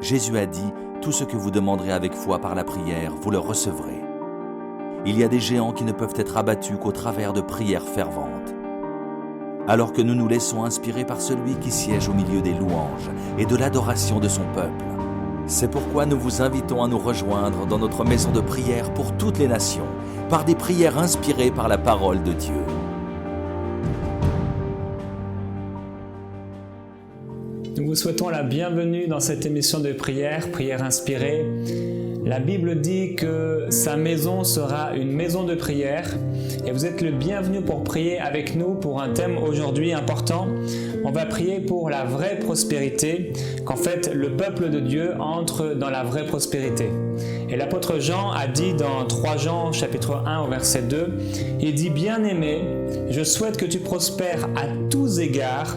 Jésus a dit « Tout ce que vous demanderez avec foi par la prière, vous le recevrez ». Il y a des géants qui ne peuvent être abattus qu'au travers de prières ferventes. Alors que nous nous laissons inspirer par celui qui siège au milieu des louanges et de l'adoration de son peuple. C'est pourquoi nous vous invitons à nous rejoindre dans notre maison de prière pour toutes les nations, par des prières inspirées par la parole de Dieu. Nous vous souhaitons la bienvenue dans cette émission de prière, prière inspirée. La Bible dit que sa maison sera une maison de prière et vous êtes le bienvenu pour prier avec nous pour un thème aujourd'hui important. On va prier pour la vraie prospérité, qu'en fait le peuple de Dieu entre dans la vraie prospérité. Et l'apôtre Jean a dit dans 3 Jean chapitre 1 au verset 2, il dit « Bien-aimé, je souhaite que tu prospères à tous égards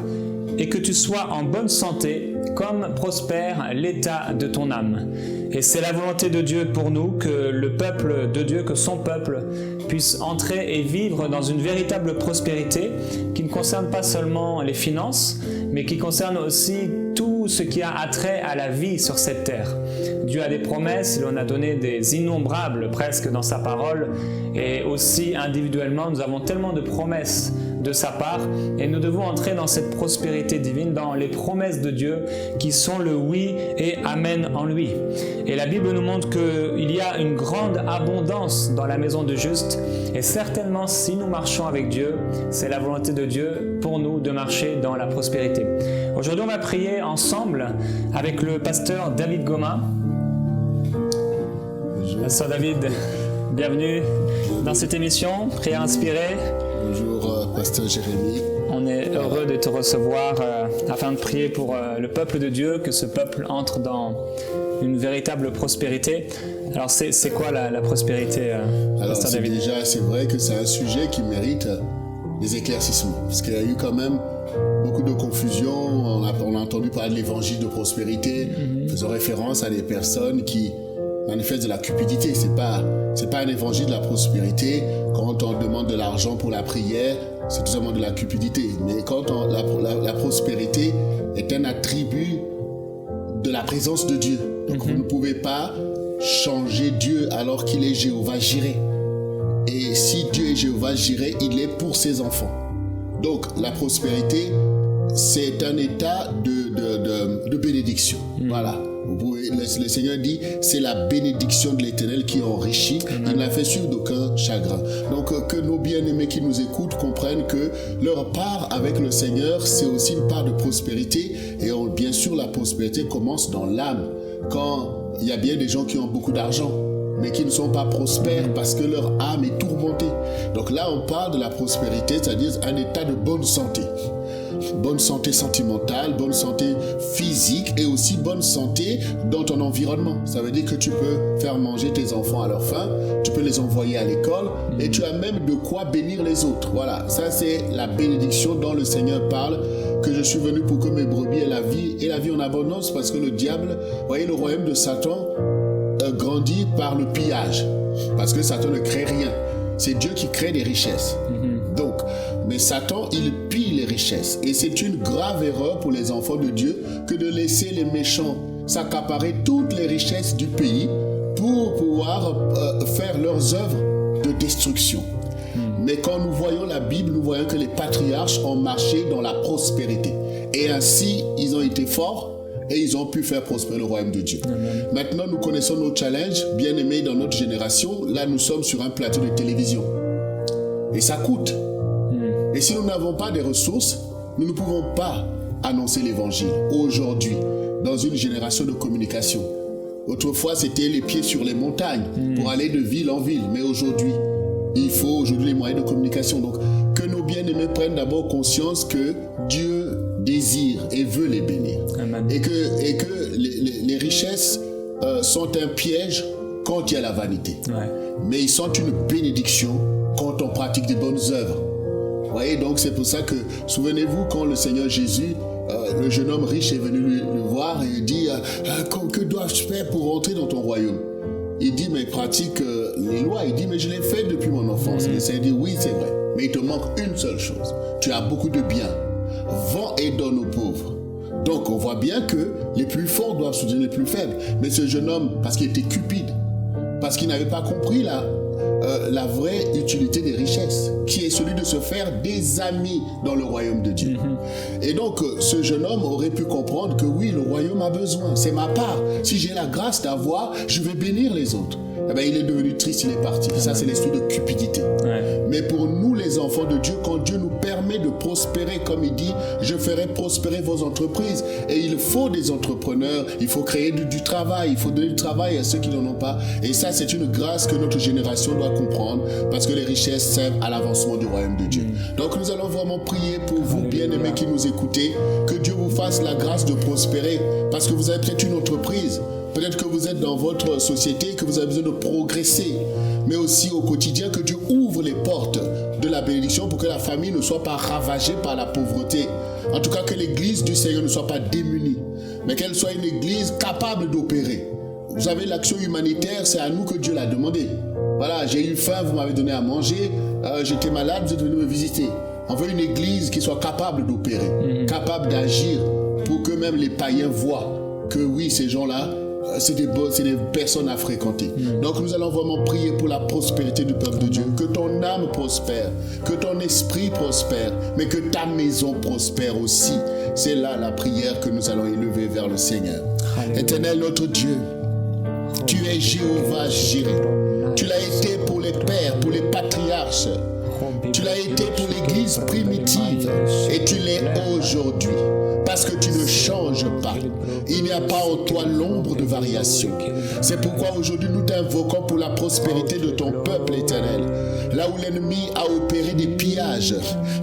et que tu sois en bonne santé comme prospère l'état de ton âme. » Et c'est la volonté de Dieu pour nous que le peuple de Dieu, que son peuple puisse entrer et vivre dans une véritable prospérité qui ne concerne pas seulement les finances, mais qui concerne aussi tout ce qui a attrait à la vie sur cette terre. Dieu a des promesses, il en a donné des innombrables presque dans sa parole, et aussi individuellement nous avons tellement de promesses de sa part et nous devons entrer dans cette prospérité divine, dans les promesses de Dieu qui sont le oui et amen en lui. Et la Bible nous montre qu'il y a une grande abondance dans la maison de juste et certainement si nous marchons avec Dieu, c'est la volonté de Dieu pour nous de marcher dans la prospérité. Aujourd'hui on va prier ensemble avec le pasteur David Goma. Bonjour. Pasteur David, bienvenue dans cette émission, prière inspirée. Bonjour, pasteur Jérémy. On est heureux de te recevoir afin de prier pour le peuple de Dieu, que ce peuple entre dans une véritable prospérité. Alors c'est quoi la prospérité, pasteur David? Déjà, c'est vrai que c'est un sujet qui mérite des éclaircissements, parce qu'il y a eu quand même beaucoup de confusion. On a entendu parler de l'évangile de prospérité, faisant référence à des personnes qui manifeste de la cupidité. C'est pas un évangile de la prospérité. Quand on demande de l'argent pour la prière, c'est tout simplement de la cupidité. Mais quand la prospérité est un attribut de la présence de Dieu. Donc vous ne pouvez pas changer Dieu alors qu'il est Jéhovah Jireh. Et si Dieu est Jéhovah Jireh, il est pour ses enfants. Donc la prospérité, c'est un état de bénédiction. Voilà. Le Seigneur dit, c'est la bénédiction de l'Éternel qui enrichit. Il n'a fait suivre d'aucun chagrin. Donc que nos bien-aimés qui nous écoutent comprennent que leur part avec le Seigneur, c'est aussi une part de prospérité. Et bien sûr, la prospérité commence dans l'âme. Quand il y a bien des gens qui ont beaucoup d'argent, mais qui ne sont pas prospères parce que leur âme est tourmentée. Donc là, on parle de la prospérité, c'est-à-dire un état de bonne santé. Bonne santé sentimentale, bonne santé physique et aussi bonne santé dans ton environnement. Ça veut dire que tu peux faire manger tes enfants à leur faim, tu peux les envoyer à l'école et tu as même de quoi bénir les autres. Voilà, ça c'est la bénédiction dont le Seigneur parle, que je suis venu pour que mes brebis aient la vie en abondance, parce que le diable, voyez, le royaume de Satan grandit par le pillage, parce que Satan ne crée rien. C'est Dieu qui crée des richesses. Donc, mais Satan, il pille les richesses. Et c'est une grave erreur pour les enfants de Dieu que de laisser les méchants s'accaparer toutes les richesses du pays pour pouvoir faire leurs œuvres de destruction. Mais quand nous voyons la Bible, nous voyons que les patriarches ont marché dans la prospérité. Et ainsi, ils ont été forts et ils ont pu faire prospérer le royaume de Dieu. Amen. Maintenant, nous connaissons nos challenges, bien aimés dans notre génération. Là, nous sommes sur un plateau de télévision. Et ça coûte. Et si nous n'avons pas des ressources, nous ne pouvons pas annoncer l'évangile aujourd'hui, dans une génération de communication. Autrefois, c'était les pieds sur les montagnes pour aller de ville en ville. Mais aujourd'hui, il faut aujourd'hui les moyens de communication. Donc, que nos bien-aimés prennent d'abord conscience que Dieu désire et veut les bénir. Amen. Et que les richesses sont un piège quand il y a la vanité. Ouais. Mais ils sont une bénédiction quand on pratique de bonnes œuvres. Vous voyez, donc c'est pour ça que, souvenez-vous, quand le Seigneur Jésus, le jeune homme riche est venu le voir et il dit que dois-je faire pour rentrer dans ton royaume? Il dit, mais pratique les lois. Il dit, mais je l'ai fait depuis mon enfance. Le Seigneur dit, oui, c'est vrai, mais il te manque une seule chose. Tu as beaucoup de biens. Vends et donne aux pauvres. Donc on voit bien que les plus forts doivent soutenir les plus faibles. Mais ce jeune homme, parce qu'il était cupide, parce qu'il n'avait pas compris la vraie utilité des richesses, qui est celui de se faire des amis dans le royaume de Dieu. Et donc, ce jeune homme aurait pu comprendre que oui, le royaume a besoin, c'est ma part. Si j'ai la grâce d'avoir, je vais bénir les autres. Eh bien, il est devenu triste, il est parti. Ça, c'est l'esprit de cupidité. Mais pour nous, les enfants de Dieu, quand Dieu nous permet de prospérer, comme il dit, je ferai prospérer vos entreprises. Et il faut des entrepreneurs, il faut créer du travail, il faut donner du travail à ceux qui n'en ont pas. Et ça, c'est une grâce que notre génération doit comprendre, parce que les richesses servent à l'avancement du royaume de Dieu. Donc, nous allons vraiment prier pour vous, bien-aimés qui nous écoutez, que Dieu vous fasse la grâce de prospérer, parce que vous avez peut-être une entreprise. Peut-être que vous êtes dans votre société, que vous avez besoin de progresser, mais aussi au quotidien, que Dieu ouvre les portes de la bénédiction pour que la famille ne soit pas ravagée par la pauvreté. En tout cas, que l'église du Seigneur ne soit pas démunie, mais qu'elle soit une église capable d'opérer. Vous savez, l'action humanitaire, c'est à nous que Dieu l'a demandé. Voilà, j'ai eu faim, vous m'avez donné à manger, j'étais malade, vous êtes venu me visiter. On veut une église qui soit capable d'opérer, capable d'agir, pour que même les païens voient que oui, ces gens-là, c'est des personnes à fréquenter. Donc nous allons vraiment prier pour la prospérité du peuple de Dieu. Que ton âme prospère, que ton esprit prospère, mais que ta maison prospère aussi. C'est là la prière que nous allons élever vers le Seigneur. Éternel notre Dieu, tu es Jéhovah Jireh. Tu l'as été pour les pères, pour les patriarches. Tu l'as été pour l'église primitive et tu l'es aujourd'hui. Parce que tu ne changes pas. Il n'y a pas en toi l'ombre de variation. C'est pourquoi aujourd'hui nous t'invoquons pour la prospérité de ton peuple éternel. Là où l'ennemi a opéré des pillages,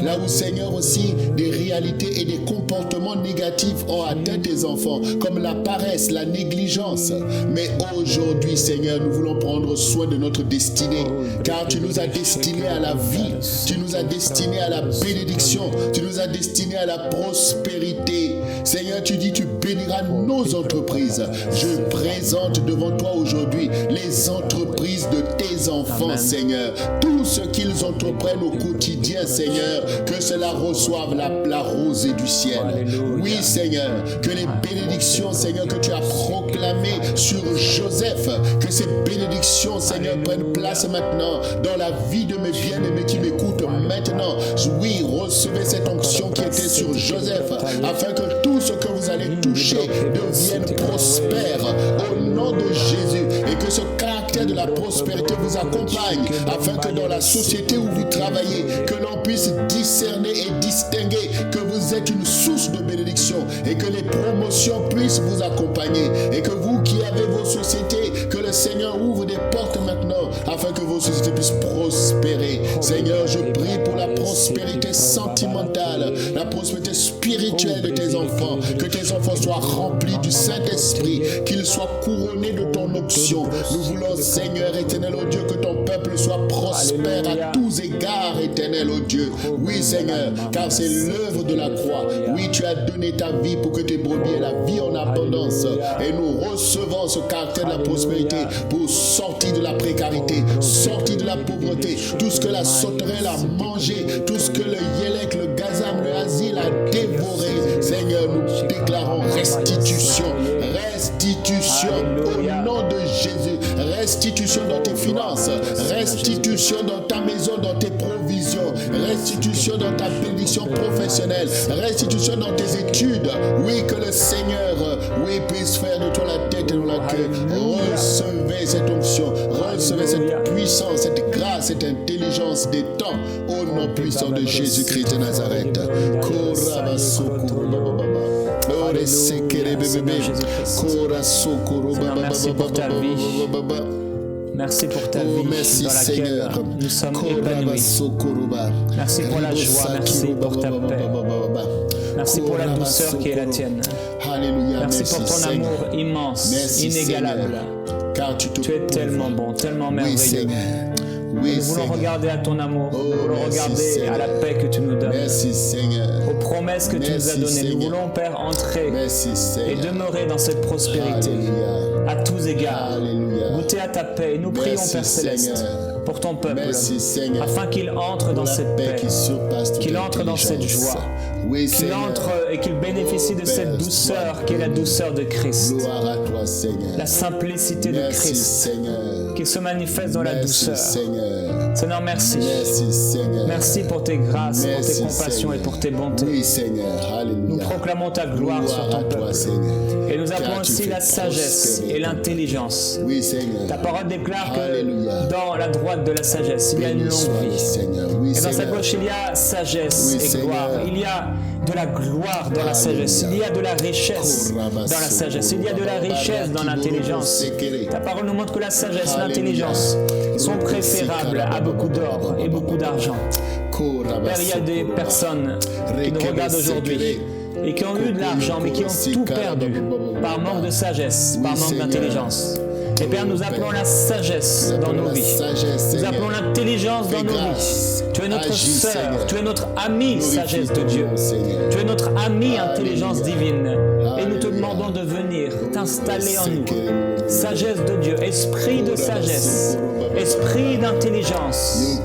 là où Seigneur aussi des réalités et des comportements négatifs ont atteint tes enfants, comme la paresse, la négligence. Mais aujourd'hui Seigneur, nous voulons prendre soin de notre destinée, car tu nous as destinés à la vie, tu nous as destinés à la bénédiction, tu nous as destinés à la prospérité. Seigneur, tu dis tu béniras nos entreprises. Je présente devant toi aujourd'hui les entreprises de tes enfants. Amen. Seigneur. Tout ce qu'ils entreprennent au quotidien, Seigneur, que cela reçoive la rosée du ciel. Alléluia. Oui, Seigneur, que les bénédictions, Seigneur, que tu as proclamées sur Joseph, que ces bénédictions, Seigneur, prennent place maintenant dans la vie de mes bien-aimés qui m'écoutent maintenant. Oui, recevez cette onction qui était sur Joseph, afin que tout ce que vous allez toucher devienne prospère au nom de Jésus, et que ce caractère de la prospérité vous accompagne, afin que dans la société où vous travaillez, que l'on puisse discerner et distinguer que vous êtes une source de bénédiction, et que les promotions puissent vous accompagner, et que vous qui avez vos sociétés, que le Seigneur ouvre des portes maintenant, afin que vos sociétés puissent prospérer. Seigneur, je prie pour la prospérité sentimentale, la prospérité spirituelle de tes enfants, que tes enfants soient remplis du Saint-Esprit, qu'ils soient couronnés de ton onction. Nous voulons, Seigneur éternel, oh Dieu, que ton peuple soit prospère à tous égards, éternel, oh Dieu. Oui, Seigneur, car c'est l'œuvre de la croix. Oui, tu as donné ta vie pour que tes brebis aient la vie en abondance. Et nous recevons ce caractère de la prospérité pour sortir de la précarité, sortir de la pauvreté, tout ce que la sauterelle a mangé, tout ce que le yélek, le gazam, le asile a dévoré. Seigneur, nous déclarons restitution, restitution au nom de Jésus, restitution dans tes finances, restitution dans ta maison, dans tes provisions, restitution dans ta bénédiction professionnelle, restitution dans tes études. Oui, que le Seigneur, oui, puisse faire de toi la tête et non la queue. Recevez cette onction, recevez cette puissance, cette grâce, cette intelligence des temps, au nom puissant de Jésus-Christ de Nazareth. Merci pour ta vie. Merci pour ta vie merci, dans laquelle Seigneur. Nous sommes épanouis. Merci pour la joie, merci pour ta paix. Merci pour la douceur qui est la tienne. Alléluia. Merci pour ton Seigneur. amour immense, Merci, inégalable. Seigneur, car tu es tellement bon, tellement merveilleux. Oui, Seigneur. Oui, nous voulons Seigneur. regarder à ton amour, nous voulons merci, regarder Seigneur. à la paix que tu nous donnes, Merci, Seigneur. aux promesses que tu nous as données. Seigneur. Nous voulons, Père, entrer Merci, et Seigneur. demeurer dans cette prospérité Alléluia. à tous égards. Alléluia. Goûter à ta paix. Nous prions, Merci, Père Céleste, Seigneur. pour ton peuple, Merci, Seigneur. afin qu'il entre dans Pour la cette paix, qui surpasse toute qu'il entre dans cette intelligence. joie, Oui, qu'il Seigneur. entre et qu'ils bénéficient de cette douceur qui est la douceur de Christ. Gloire à toi, Seigneur. La simplicité de Merci, Christ Seigneur. qui se manifeste dans la Merci, douceur. Seigneur. Seigneur, merci. Merci, Seigneur. Merci pour tes grâces, pour Merci, tes compassions Seigneur. et pour tes bontés. Oui, Seigneur. Alléluia. Nous proclamons ta gloire sur Gloire ton à toi, peuple. Seigneur. Et nous appelons Car tu aussi fais la sagesse prospérer. et l'intelligence. Oui, Seigneur. Ta parole déclare que Alléluia. dans la droite de la sagesse, il y a une Béni longue soit le vie. Seigneur. Oui, Et dans sa Seigneur. gauche, il y a sagesse Oui, et Seigneur. gloire. Il y a de la gloire dans la sagesse. Il y a de la richesse dans la sagesse. Il y a de la richesse dans l'intelligence. Ta parole nous montre que la sagesse, l'intelligence sont préférables à beaucoup d'or et beaucoup d'argent. Père, il y a des personnes qui nous regardent aujourd'hui et qui ont eu de l'argent, mais qui ont tout perdu par manque de sagesse, par manque d'intelligence. Et Père, nous appelons la sagesse dans nos vies. Nous appelons l'intelligence dans nos vies. Tu es notre sœur, tu es notre ami, sagesse de Dieu. Tu es notre ami, intelligence divine. Et nous te demandons de venir t'installer en nous. Sagesse de Dieu, esprit de sagesse, esprit d'intelligence,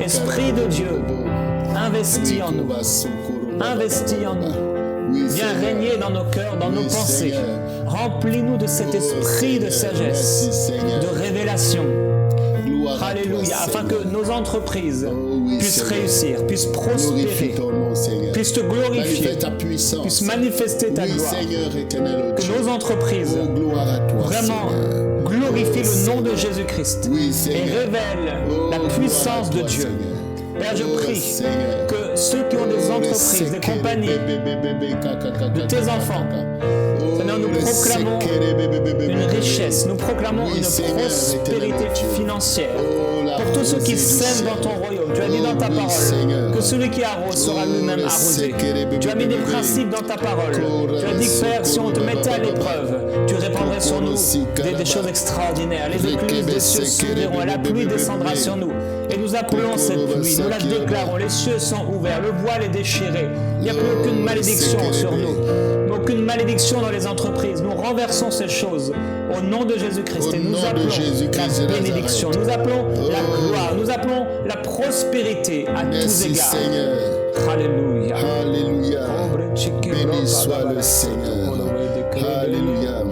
esprit de Dieu, investis en nous. Investis en nous. Viens régner dans nos cœurs, dans nos pensées. Remplis-nous de cet esprit de sagesse, de révélation. Alléluia, afin que nos entreprises puissent réussir, puissent prospérer, puissent te glorifier, puissent manifester ta gloire. Que nos entreprises vraiment glorifient le nom de Jésus-Christ et révèlent la puissance de Dieu. Père, je prie que ceux qui ont des entreprises, des compagnies, de tes enfants, Seigneur, nous proclamons une richesse, nous proclamons une prospérité financière pour tous ceux qui sèment dans ton royaume. Tu as dit dans ta parole que celui qui arrose sera lui-même arrosé. Tu as mis des principes dans ta parole. Tu as dit, Père, si on te mettait à l'épreuve, tu répandrais sur nous des choses extraordinaires. Les écluses des cieux s'ouvriront et la pluie descendra sur nous. Et nous appelons cette pluie, nous la déclarons, les cieux sont ouverts, le voile est déchiré, il n'y a plus aucune malédiction sur nous, aucune malédiction dans les entreprises. Nous renversons ces choses au nom de Jésus-Christ et nous appelons la bénédiction, nous appelons la gloire, nous appelons la prospérité à tous égards. Alléluia. Alléluia. Béni soit le Seigneur. Alléluia.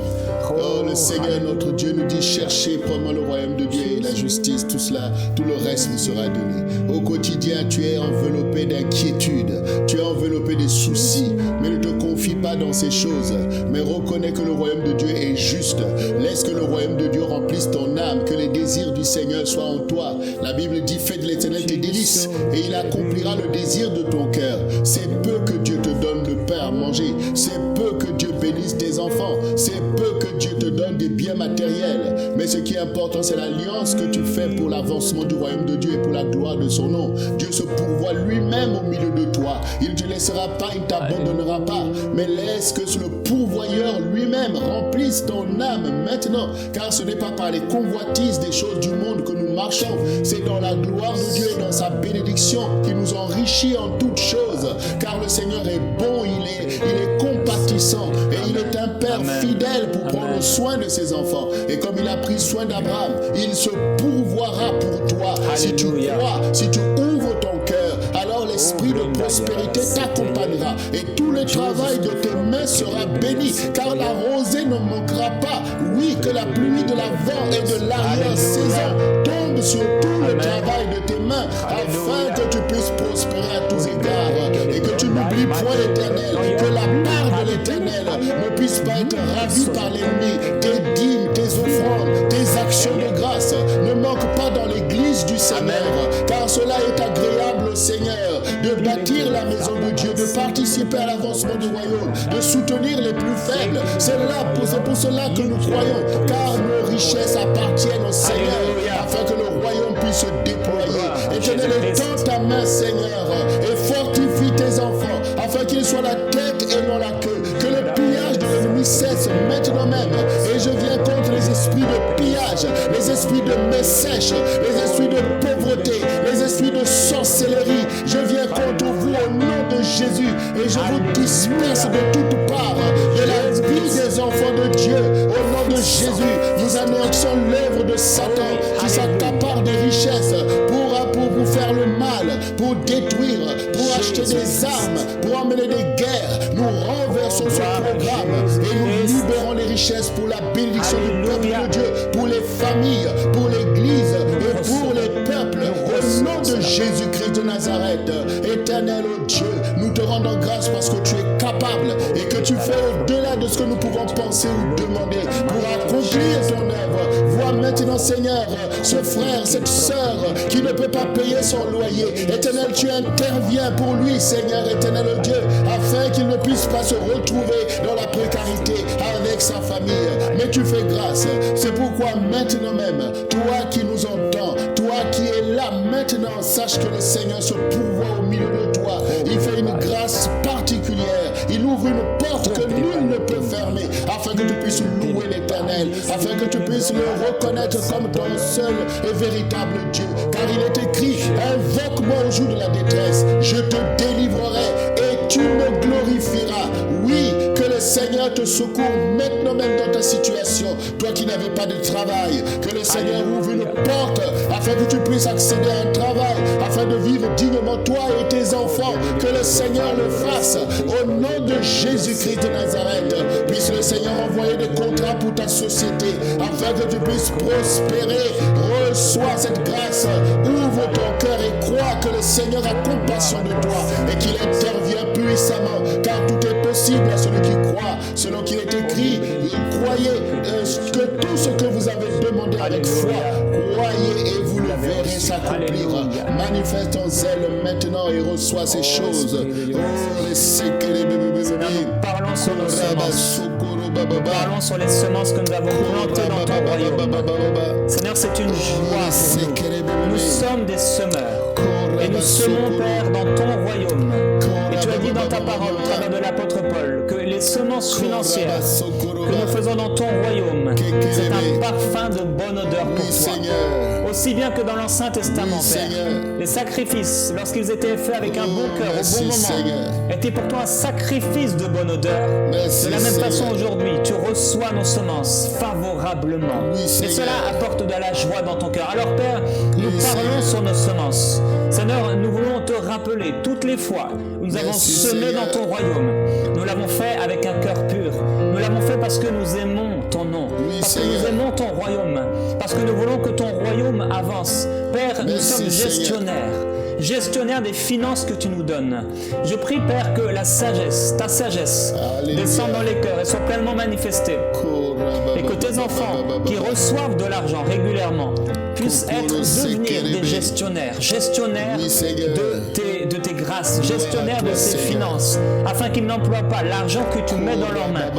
Oh, le Seigneur notre Dieu nous dit cherchez premièrement le royaume de Dieu et la justice, tout cela, tout le reste vous sera donné. Au quotidien, tu es enveloppé d'inquiétude, tu es enveloppé de soucis, mais ne te confie pas dans ces choses, mais reconnais que le royaume de Dieu est juste. Laisse que le royaume de Dieu remplisse ton âme, que les désirs du Seigneur soient en toi. La Bible dit fais de l'Éternel tes délices et il accomplira le désir de ton cœur. C'est peu que Dieu te donne le pain à manger, c'est peu que Dieu bénisse tes enfants, c'est peu que Dieu te donne des biens matériels, mais ce qui est important c'est l'alliance que tu fais pour l'avancement du royaume de Dieu et pour la gloire de son nom. Dieu se pourvoit lui-même au milieu de toi, il ne te laissera pas, il ne t'abandonnera pas, mais laisse que le pourvoyeur lui-même remplisse ton âme maintenant, car ce n'est pas par les convoitises des choses du monde que nous marchons, c'est dans la gloire de Dieu et dans sa bénédiction qui nous enrichit en toutes choses, car le Seigneur est bon, il est compatissant et il est un Père fidèle pour prendre soin de ses enfants. Et comme il a pris soin d'Abraham, il se pourvoira pour toi. Si tu crois, si tu ouvres ton cœur, alors l'esprit de prospérité t'accompagnera et tout le travail de tes mains sera béni, car la rosée ne manquera pas. Oui, que la pluie de l'avant et de l'arrière-saison tombe sur tout le travail de tes mains, afin que tu puisses prospérer à tous égards et que tu n'oublies point l'Éternel, que la part de l'Éternel ne puisse pas être ravie par l'ennemi. Tes dîmes, tes offrandes, tes actions de grâce ne manquent pas dans l'église du Seigneur, car cela est agréable au Seigneur de bâtir la maison de Dieu, de participer à l'avancement du royaume, de soutenir les plus faibles. C'est pour cela que nous croyons, car nos richesses appartiennent au Seigneur, afin que le royaume puisse se déployer. Éternel, étends ta main, Seigneur, et fortifie tes enfants, afin qu'ils soient la tête et non la queue. Que le pillage de l'ennemi cesse maintenant même. Et je viens contre les esprits de pillage, les esprits de messèche, les esprits de pauvreté, les esprits de sorcellerie. Je viens contre vous au nom de Jésus et je vous disperse de toutes parts de la vie des enfants de Dieu. Au nom de Jésus, nous anéantissons l'œuvre de Satan qui s'accapare des richesses pour faire le mal, pour détruire, pour acheter des armes, pour emmener des guerres. Nous richesse, pour la bénédiction du peuple Alléluia. de Dieu, pour les familles, pour l'Église et pour les peuples. Au nom de Jésus-Christ de Nazareth, éternel oh Dieu, nous te rendons grâce parce que tu es capable et que tu fais au-delà de ce que nous pouvons penser ou demander pour accomplir ton œuvre. Vois maintenant, Seigneur, ce frère, cette sœur qui ne peut pas payer son loyer. Éternel, tu interviens pour lui, Seigneur, éternel oh Dieu, afin qu'il ne puisse pas se retrouver dans la précarité avec sa famille. Mais tu fais grâce. C'est pourquoi maintenant même, toi qui nous entends, toi qui es là maintenant, sache que le Seigneur se pourvoit au milieu de toi. Il fait une grâce particulière. Il ouvre une porte que nul ne peut fermer, afin que tu puisses louer l'Éternel, afin que tu puisses le reconnaître comme ton seul et véritable Dieu. Car il est écrit, invoque-moi au jour de la détresse, je te délivrerai et tu me glorifieras. Oui, que le Seigneur te secourt maintenant même dans ta situation. Toi qui n'avais pas de travail, que le Seigneur ouvre une porte afin que tu puisses accéder à un travail, afin de vivre dignement toi et tes enfants. Que le Seigneur le fasse au nom de Jésus-Christ de Nazareth. Puisse le Seigneur envoyer des contrats pour ta société afin que tu puisses prospérer. Reçois cette grâce. Ouvre ton cœur et crois que le Seigneur a compassion de toi et qu'il intervient puissamment, car tout est possible à celui qui croit. Selon qu'il est écrit, croyez que tout ce que vous avez demandé avec foi, croyez et vous le verrez s'accomplir. Manifeste ton zèle maintenant et reçois ces choses. Parlons sur nos semences. Parlons sur les semences que nous avons plantées dans ton royaume. Seigneur, c'est une joie pour nous. Nous sommes des semeurs. Et nous semons, Père, dans ton royaume. Et tu as dit dans ta parole, au travers de l'apôtre Paul, que les semences financières que nous faisons dans ton royaume, c'est un parfum de bonne odeur pour toi. Aussi bien que dans l'Ancien Testament, Père, les sacrifices, lorsqu'ils étaient faits avec un bon cœur, au bon moment, étaient pour toi un sacrifice de bonne odeur. De la même façon, aujourd'hui, tu reçois nos semences favorablement. Et cela apporte de la joie dans ton cœur. Alors, Père, nous parlons sur nos semences. Seigneur, nous voulons te rappeler toutes les fois où nous avons semé dans ton royaume. Nous l'avons fait avec un cœur pur. Nous l'avons fait parce que nous aimons ton nom, parce que nous aimons ton royaume, parce que nous voulons que ton royaume avance. Père, nous sommes gestionnaires des finances que tu nous donnes. Je prie, Père, que la sagesse, ta sagesse, descende dans les cœurs et soit pleinement manifestée. Et que tes enfants qui reçoivent de l'argent régulièrement puissent devenir des gestionnaires de tes grâces, gestionnaires de ces finances, afin qu'ils n'emploient pas l'argent que tu mets dans leurs mains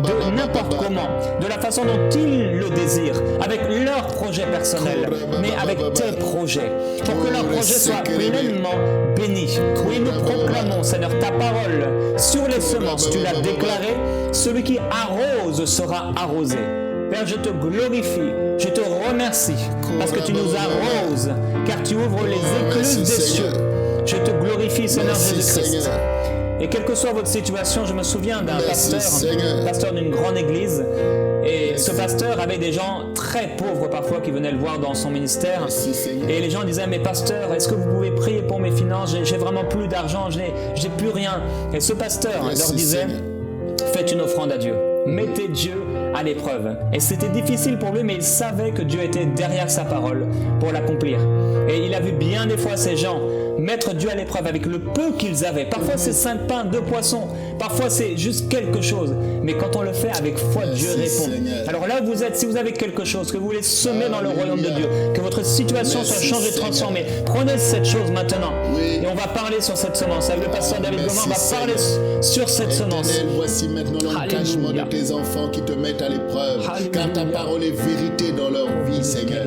de n'importe comment, de la façon dont ils le désirent, avec leurs projets personnels, mais avec tes projets, pour que leurs projets soient pleinement bénis. Oui, nous proclamons, Seigneur, ta parole sur les semences. Tu l'as déclaré, celui qui arrose sera arrosé. Père, je te glorifie, je te remercie parce que tu nous arroses, car tu ouvres les écluses des cieux. Je te glorifie, Seigneur Jésus-Christ. Et quelle que soit votre situation, je me souviens d'un pasteur d'une grande église, et ce pasteur avait des gens très pauvres parfois qui venaient le voir dans son ministère, et les gens disaient: mais pasteur, est-ce que vous pouvez prier pour mes finances? J'ai vraiment plus d'argent, j'ai plus rien. Et ce pasteur leur disait: faites une offrande à Dieu, mettez Dieu à l'épreuve. Et c'était difficile pour lui, mais il savait que Dieu était derrière sa parole pour l'accomplir. Et il a vu bien des fois ces gens mettre Dieu à l'épreuve avec le peu qu'ils avaient. Parfois c'est 5 pains, 2 poissons, parfois c'est juste quelque chose. Mais quand on le fait avec foi, Dieu répond. Alors là où vous êtes, si vous avez quelque chose que vous voulez semer dans le royaume de Dieu, que votre situation soit changée, transformée, prenez cette chose maintenant. Et on va parler sur cette semence. Avec le pasteur David Goma, on va parler sur cette semence. Voici maintenant l'engagement de tes enfants qui te mettent à l'épreuve, car ta parole est vérité dans leur vie, Seigneur.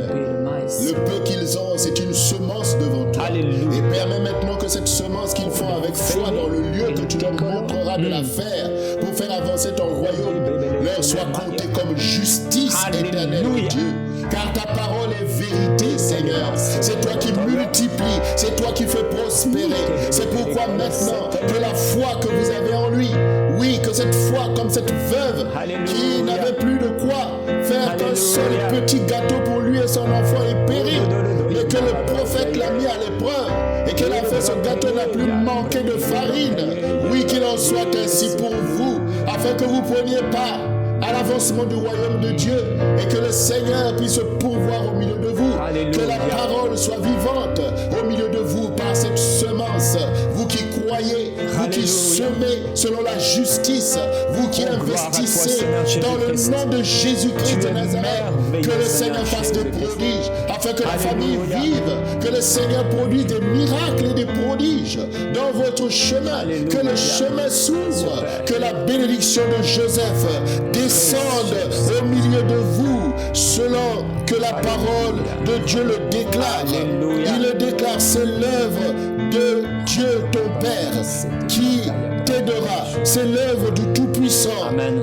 Le peu qu'ils ont, c'est une semence devant toi. Alléluia. Et permets maintenant que cette semence qu'ils font avec foi dans le lieu que tu leur montreras de la faire pour faire avancer ton royaume, leur soit comptée comme justice éternelle, Dieu. Car ta parole est vérité, Seigneur. C'est toi qui multiplies, c'est toi qui fais prospérer. C'est pourquoi maintenant que la foi que vous avez en lui, oui, que cette foi comme cette veuve qui n'avait plus de quoi faire qu'un seul petit gâteau pour lui et son enfant est péri, mais que le prophète l'a mis à l'épreuve et qu'elle a fait ce gâteau n'a plus manqué de farine. Oui, qu'il en soit ainsi pour vous, afin que vous preniez part à l'avancement du royaume de Dieu et que le Seigneur puisse pourvoir au milieu de vous. Alléluia. Que la parole soit vivante au milieu de vous par cette semence. Vous qui croyez, vous qui semez selon la justice, vous qui investissez dans le nom de Jésus-Christ de Nazareth, que le Seigneur fasse des prodiges afin que la famille vive, que le Seigneur produise des miracles et des prodiges dans votre chemin, que le chemin s'ouvre, que la bénédiction de Joseph descende au milieu de vous selon que la parole de Dieu le déclare. Il le déclare, c'est l'œuvre de Dieu ton Père qui t'aidera, c'est l'œuvre du Tout-Puissant. Amen.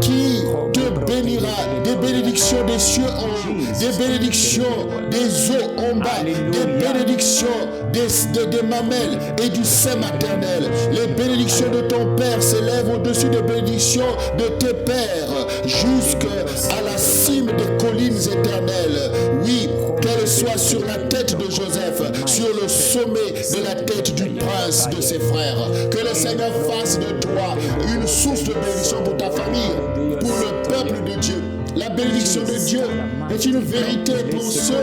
Qui te bénira, des bénédictions des cieux en haut, des bénédictions des eaux en bas, des bénédictions des mamelles et du sein maternel. Les bénédictions de ton Père s'élèvent au-dessus des bénédictions de tes pères, jusqu'à la cime des collines éternelles. Oui, qu'elle soit sur la tête de Joseph, sur le sommet de la tête du prince de ses frères. Que le Seigneur fasse de toi une source de bénédiction pour ta famille, pour le peuple de Dieu. La bénédiction de Dieu est une vérité pour ceux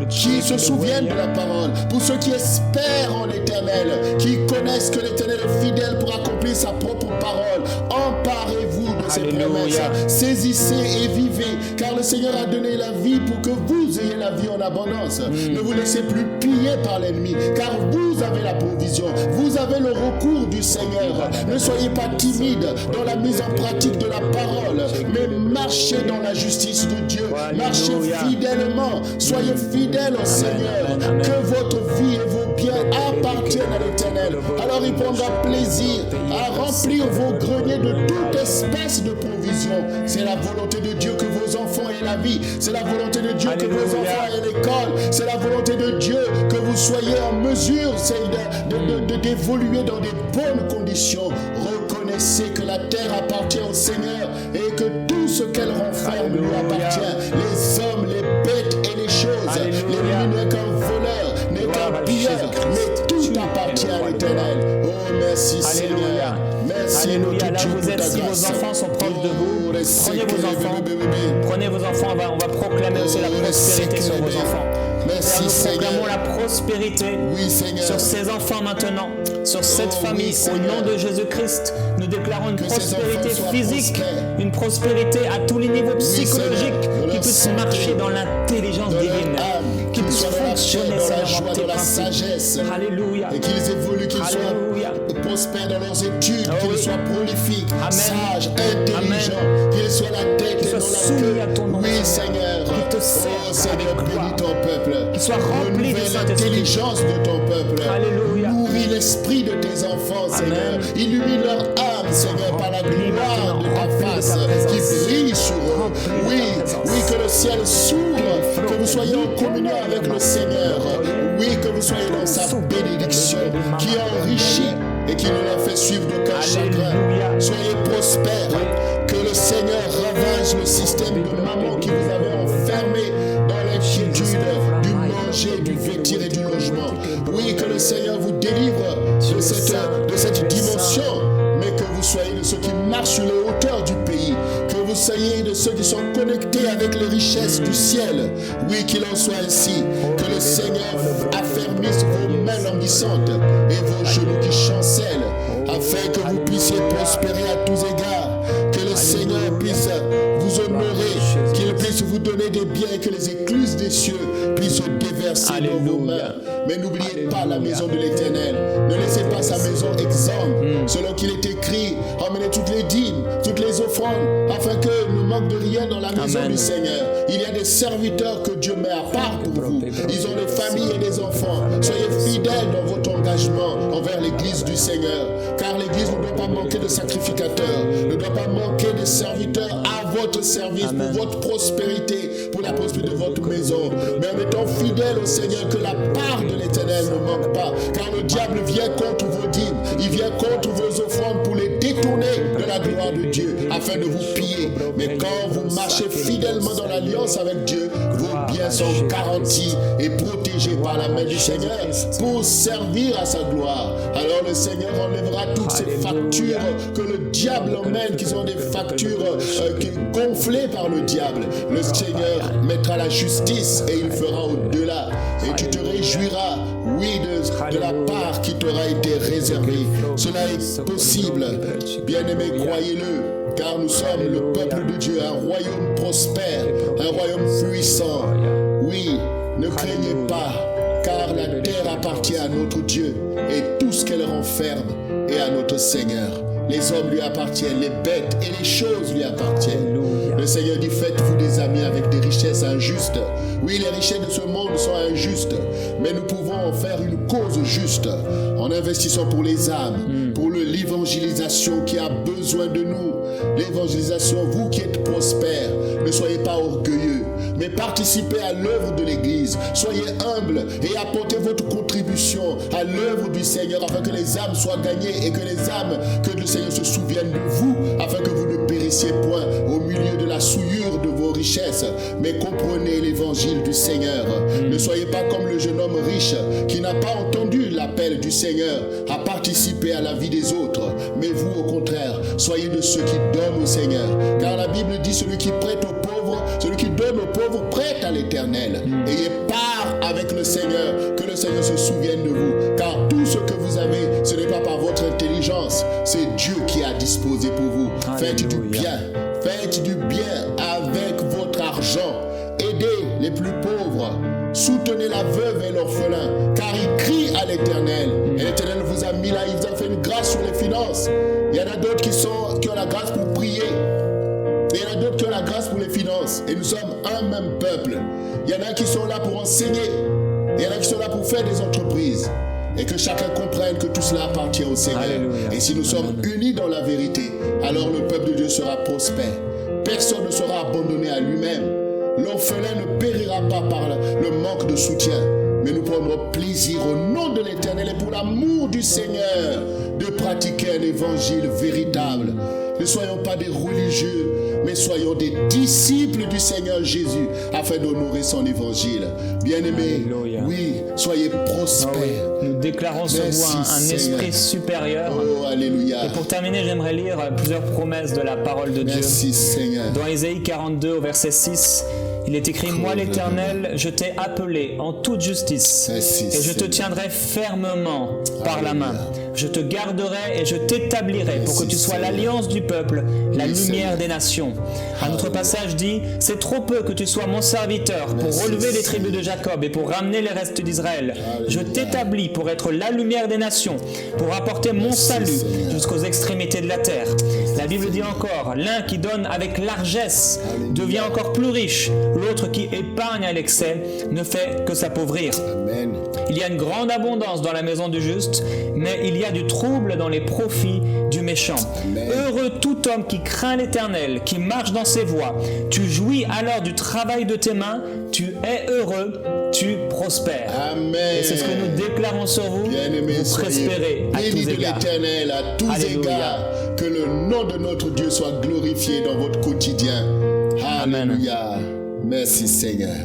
qui se souviennent de la parole, pour ceux qui espèrent en l'Éternel, qui connaissent que l'Éternel est fidèle pour accomplir sa propre parole. Emparez-vous de ces promesses, saisissez et vivez, car le Seigneur a donné la vie pour que vous ayez la vie en abondance. Ne vous laissez plus piller par l'ennemi, car vous avez la provision, vous avez le recours du Seigneur. Ne soyez pas timide dans la mise en pratique de la parole, mais marchez dans la justice de Dieu, marchez fidèlement, soyez fidèles au Seigneur, que votre vie et vos biens appartiennent à l'Éternel. Alors il prendra plaisir à remplir vos greniers de toute espèce de provision. C'est la volonté de Dieu que vos enfants aient la vie, c'est la volonté de Dieu que vos enfants aient l'école, c'est la volonté de Dieu que vous soyez en mesure d'évoluer dans des bonnes conditions. Reconnaissez que la terre appartient au Seigneur et que tout ce qu'elle renferme lui appartient. Les hommes, les bêtes et les choses. L'ennemi n'est qu'un voleur, n'est qu'un pilleur, mais tout appartient à l'Éternel. Oh, merci Seigneur. Merci Alléluia. Là où vous êtes, si vos enfants sont proches de vous, prenez vos enfants, on va proclamer aussi la prospérité sur vos enfants. Merci nous Seigneur. proclamons la prospérité sur ces enfants maintenant, sur cette famille, au nom de Jésus-Christ. Nous déclarons une prospérité physique, une prospérité à tous les niveaux psychologiques, qui puissent marcher dans l'intelligence divine, qui puissent fonctionner selon tes principes. Alléluia. Et qu'ils évoluent, qu'ils soient prospères dans leurs études, qu'ils soient prolifiques, sages, intelligents, qu'ils soient la tête et non la queue. Oui Seigneur. Qu'ils te servent avec gloire. Ton peuple. Qu'ils soient remplis de l'intelligence de ton peuple. Alléluia. Nourris l'esprit de tes enfants, Seigneur. Illumine leur âme, Seigneur, par la gloire de ta face qui brille sur eux. Oui, que le ciel s'ouvre, que vous soyez en communion avec le Seigneur. Oui, que vous soyez dans sa bénédiction qui enrichit et qui ne leur fait suivre d'aucun chagrin. Soyez prospères. Que le Seigneur ravage le système de maman qui vous avait enfermé dans l'inquiétude du manger, du vêtir et du logement. Oui, que le Seigneur vous délivre de cette dimension, mais que vous soyez de ceux qui marchent sur les hauteurs du pays, que vous soyez de ceux qui sont connectés avec les richesses du ciel. Oui, qu'il en soit ainsi, que le Seigneur affermisse vos mains languissantes et vos genoux qui chancellent, afin que vous puissiez prospérer à tous égards, que le Seigneur puisse vous honorer, qu'il puisse vous donner des biens et que les écluses des cieux puissent se déverser dans vos mains. Mais n'oubliez pas la maison de l'Éternel. Ne laissez pas sa maison exsangue. Selon qu'il est écrit, emmenez toutes les dîmes, toutes les offrandes, afin que ne manque de rien dans la maison du Seigneur. Il y a des serviteurs que Dieu met à part pour vous. Ils ont des familles et des enfants. Soyez fidèles dans votre engagement envers l'église du Seigneur. Car l'église ne doit pas manquer de sacrificateurs, ne doit pas manquer de serviteurs à votre service, pour votre prospérité, pour la prospérité de votre maison. Mais en étant fidèle au Seigneur, que la part de l'Éternel ne manque pas. Car le diable vient contre vos dîmes, il vient contre vos offrandes pour les détourner de la gloire de Dieu, afin de vous piller. Mais quand vous marchez fidèlement dans l'alliance avec Dieu, vos biens sont garantis et protégés par la main du Seigneur pour servir à sa gloire. Alors le Seigneur enlèvera toutes ces factures que le diable emmène, qui sont des factures gonflées par le diable. Le Seigneur mettra la justice et il fera au-delà. Et tu te réjouiras, oui, de la part qui t'aura été réservée. Cela est possible. Bien-aimés, croyez-le, car nous sommes le peuple de Dieu, un royaume prospère, un royaume puissant. Oui, ne craignez pas, car la terre appartient à notre Dieu et tout ce qu'elle renferme est à notre Seigneur. Les hommes lui appartiennent, les bêtes et les choses lui appartiennent. Le Seigneur dit, faites-vous des amis avec des richesses injustes. Oui, les richesses de ce monde sont injustes, mais nous pouvons en faire une cause juste en investissant pour les âmes, pour l'évangélisation qui a besoin de nous. L'évangélisation, vous qui êtes prospères, ne soyez pas orgueilleux, mais participez à l'œuvre de l'Église. Soyez humbles et apportez votre contribution à l'œuvre du Seigneur afin que les âmes soient gagnées et que les âmes, que le Seigneur se souvienne de vous afin que vous ne périssiez point au milieu de la souillure de vos richesses, mais comprenez l'évangile du Seigneur. Ne soyez pas comme le jeune homme riche qui n'a pas entendu l'appel du Seigneur à participer à la vie des autres, mais vous au contraire, soyez de ceux qui donnent au Seigneur, car la Bible dit, celui qui prête aux pauvres, celui qui donne aux pauvres prête à l'Éternel. Ayez part avec le Seigneur, que le Seigneur se souvienne de vous, car tout ce que vous avez, ce n'est pas par votre intelligence, c'est Dieu qui a disposé pour vous. Faites du bien avec votre argent. Aidez les plus pauvres, soutenez la veuve et l'orphelin, car ils crient à l'Éternel. Et l'Éternel vous a mis là, il vous a fait une grâce sur les finances. Il y en a d'autres qui ont la grâce pour prier. Et il y en a d'autres qui ont la grâce pour les finances. Et nous sommes un même peuple. Il y en a qui sont là pour enseigner. Il y en a qui sont là pour faire des entreprises. Et que chacun comprenne que tout cela appartient au Seigneur. Alléluia. Et si nous sommes unis dans la vérité, alors le peuple de Dieu sera prospère. Personne ne sera abandonné à lui-même. L'orphelin ne périra pas par le manque de soutien, mais nous prendrons plaisir au nom de l'Éternel et pour l'amour du Seigneur de pratiquer un évangile véritable. Ne soyons pas des religieux, mais soyons des disciples du Seigneur Jésus afin d'honorer son évangile. Bien-aimés, oui, soyez prospères. Oh oui. Nous déclarons sur vous un esprit supérieur. Oh, alléluia. Et pour terminer, j'aimerais lire plusieurs promesses de la parole de Dieu. Merci, Seigneur. Dans Ésaïe 42 au verset 6, il est écrit, moi l'Éternel, je t'ai appelé en toute justice, et je te tiendrai fermement par la main. Je te garderai et je t'établirai pour que tu sois l'alliance du peuple, la lumière des nations. Un autre passage dit, c'est trop peu que tu sois mon serviteur pour relever les tribus de Jacob et pour ramener les restes d'Israël. Je t'établis pour être la lumière des nations, pour apporter mon salut jusqu'aux extrémités de la terre. La Bible dit encore, l'un qui donne avec largesse devient encore plus riche, l'autre qui épargne à l'excès ne fait que s'appauvrir. Amen. Il y a une grande abondance dans la maison du juste, mais il y a du trouble dans les profits du méchant. Amen. Heureux tout homme qui craint l'Éternel, qui marche dans ses voies. Tu jouis alors du travail de tes mains, tu es heureux, tu prospères. Amen. Et c'est ce que nous déclarons sur vous. Bien-aimés, vous prospérez à tous égards. l'Éternel à tous égards. Que le nom de notre Dieu soit glorifié dans votre quotidien. Alléluia. Merci Seigneur.